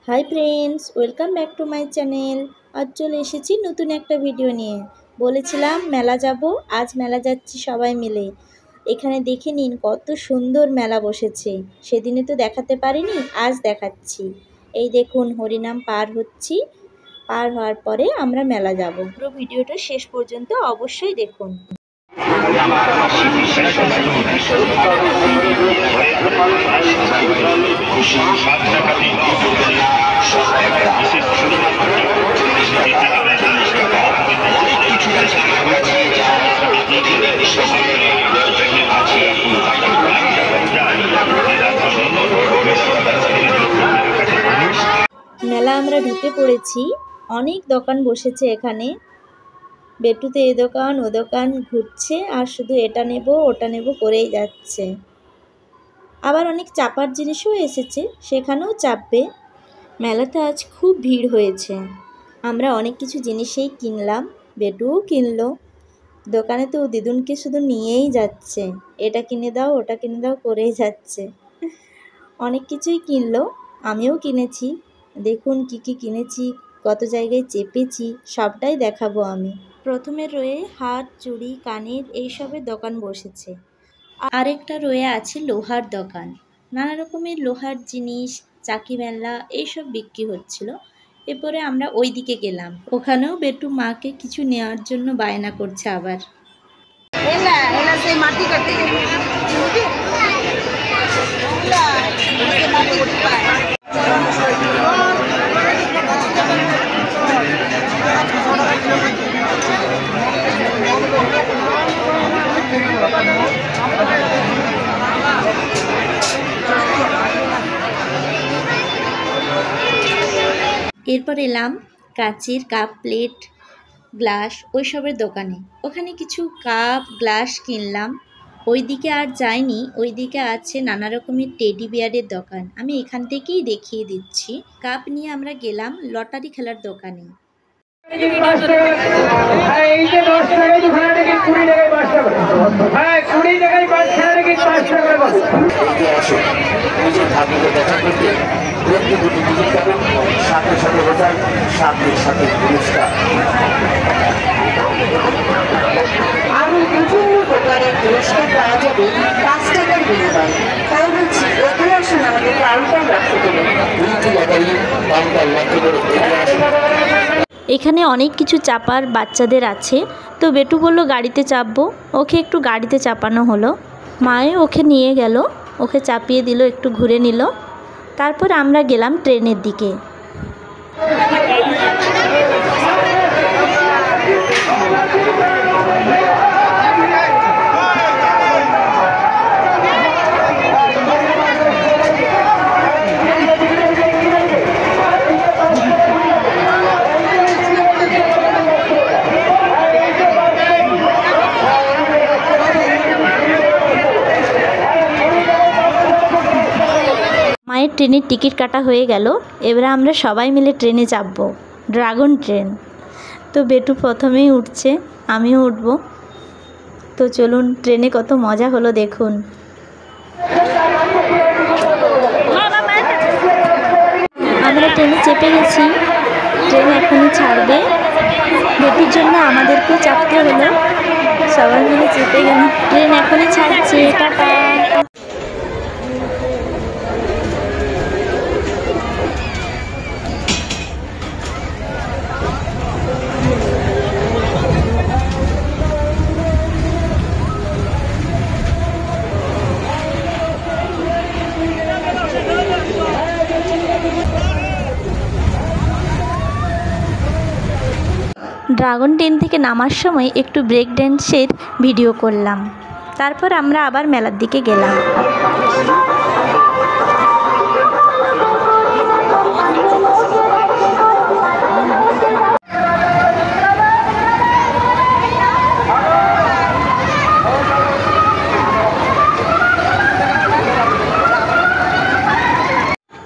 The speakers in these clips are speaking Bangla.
Hi friends, welcome back to my channel. আজ চলে এসেছি নতুন একটা ভিডিও নিয়ে। বলেছিলাম মেলা যাব, আজ মেলা যাচ্ছি সবাই মিলে। এখানে দেখে নিন কত সুন্দর মেলা বসেছে। সেদিনে তো দেখাতে পারিনি, আজ দেখাচ্ছি। এই দেখুন হরিনাম পার হচ্ছি, পার হওয়ার পরে আমরা মেলা যাব। পুরো ভিডিওটা শেষ পর্যন্ত অবশ্যই দেখুন। মেলা আমরা ঢুকে পড়েছি, অনেক দোকান বসেছে এখানে। বেটুতে এ দোকান ও দোকান ঘুরছে আর শুধু এটা নেব ওটা নেব করেই যাচ্ছে। আবার অনেক চাপার জিনিসও এসেছে, সেখানেও চাপবে। মেলাতে আজ খুব ভিড় হয়েছে। আমরা অনেক কিছু জিনিসেই কিনলাম, বেটুও কিনলো। দোকানে তো দিদুনকে শুধু নিয়েই যাচ্ছে, এটা কিনে দাও ওটা কিনে দাও করেই যাচ্ছে। অনেক কিছুই কিনলো, আমিও কিনেছি। দেখুন কি কি কিনেছি, কত জায়গায় চেপেছি, সবটাই দেখাবো আমি। প্রথমে রয়ে হাত, চুড়ি, কানের এইসবের দোকান বসেছে। আরেকটা রয়ে আছে লোহার দোকান, নানা রকমের লোহার জিনিস, চাকি মেলা এইসব বিক্রি হচ্ছিল। এরপরে আমরা ওই দিকে গেলাম, ওখানেও বেটু মাকে কিছু নেওয়ার জন্য বায়না করছে আবার। এরপর এলাম কাচের কাপ, প্লেট, গ্লাস ওইসবের দোকানে। ওখানে কিছু কাপ গ্লাস কিনলাম। ওইদিকে আর যাইনি, ওইদিকে আছে নানা রকমের টেডি বিয়ারের দোকান। আমি এখান থেকেই দেখিয়ে দিচ্ছি। কাপ নিয়ে আমরা গেলাম লটারি খেলার দোকানে। আরো বিভিন্ন প্রকারের পুরস্কার পাওয়া যাবে 5 টাকার বিনিময়ে। তাই বলছি এখানে আসুন, আমাদের কাউন্টার লক্ষ্য করুন। এখানে অনেক কিছু চাপার বাচ্চাদের আছে, তো বেটু বলল গাড়িতে চাপবো। ওকে একটু গাড়িতে চাপানো হলো, মায়ে ওকে নিয়ে গেল, ওকে চাপিয়ে দিল, একটু ঘুরে নিল। তারপর আমরা গেলাম ট্রেনের দিকে। মায়ের ট্রেনের টিকিট কাটা হয়ে গেল। এবারে আমরা সবাই মিলে ট্রেনে চাপবো, ড্রাগন ট্রেন। তো বেটু প্রথমেই উঠছে, আমিও উঠবো। তো চলুন, ট্রেনে কত মজা হলো দেখুন। আমরা ট্রেনে চেপে গেছি, ট্রেন এখনই ছাড়বে। বেটুর জন্য আমাদেরকেও চাপতে হলো, সবাই মিলে চেপে গেল। ট্রেন এখনই ছাড়ছে, টাটা। ড্রাগন ট্রেন থেকে নামার সময় একটু ব্রেক ড্যান্সের ভিডিও করলাম। তারপর আমরা আবার মেলার দিকে গেলাম।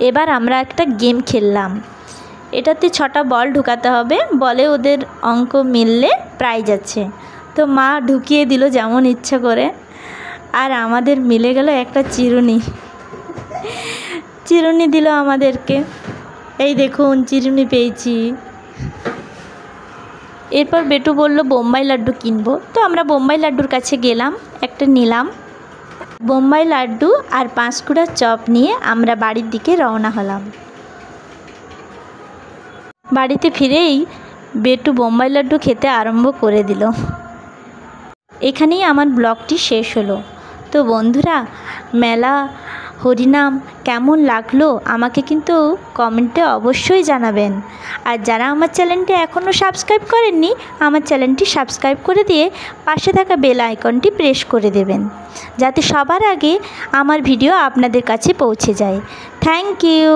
এবার আমরা একটা গেম খেললাম। এটাতে 6টা বল ঢুকাতে হবে, বলে ওদের অঙ্ক মিললে প্রাইজ আছে। তো মা ঢুকিয়ে দিল যেমন ইচ্ছা করে, আর আমাদের মিলে গেল একটা চিরুনি। চিরুনি দিল আমাদেরকে। এই দেখুন চিরুনি পেয়েছি। এরপর বেটু বলল বোম্বাই লাড্ডু কিনবো, তো আমরা বোম্বাই লাড্ডুর কাছে গেলাম, একটা নিলাম। বোম্বাই লাড্ডু আর 5 কুড়া চপ নিয়ে আমরা বাড়ির দিকে রওনা হলাম। বাড়িতে ফিরেই বেটু বোম্বাই লাড্ডু খেতে আরম্ভ করে দিল। এখানেই আমার ব্লগটি শেষ হলো। তো বন্ধুরা, মেলা হরিনাম কেমন লাগলো আমাকে কিন্তু কমেন্টে অবশ্যই জানাবেন। আর যারা আমার চ্যানেলটি এখনও সাবস্ক্রাইব করেননি, আমার চ্যানেলটি সাবস্ক্রাইব করে দিয়ে পাশে থাকা বেল আইকনটি প্রেস করে দেবেন, যাতে সবার আগে আমার ভিডিও আপনাদের কাছে পৌঁছে যায়। Thank you.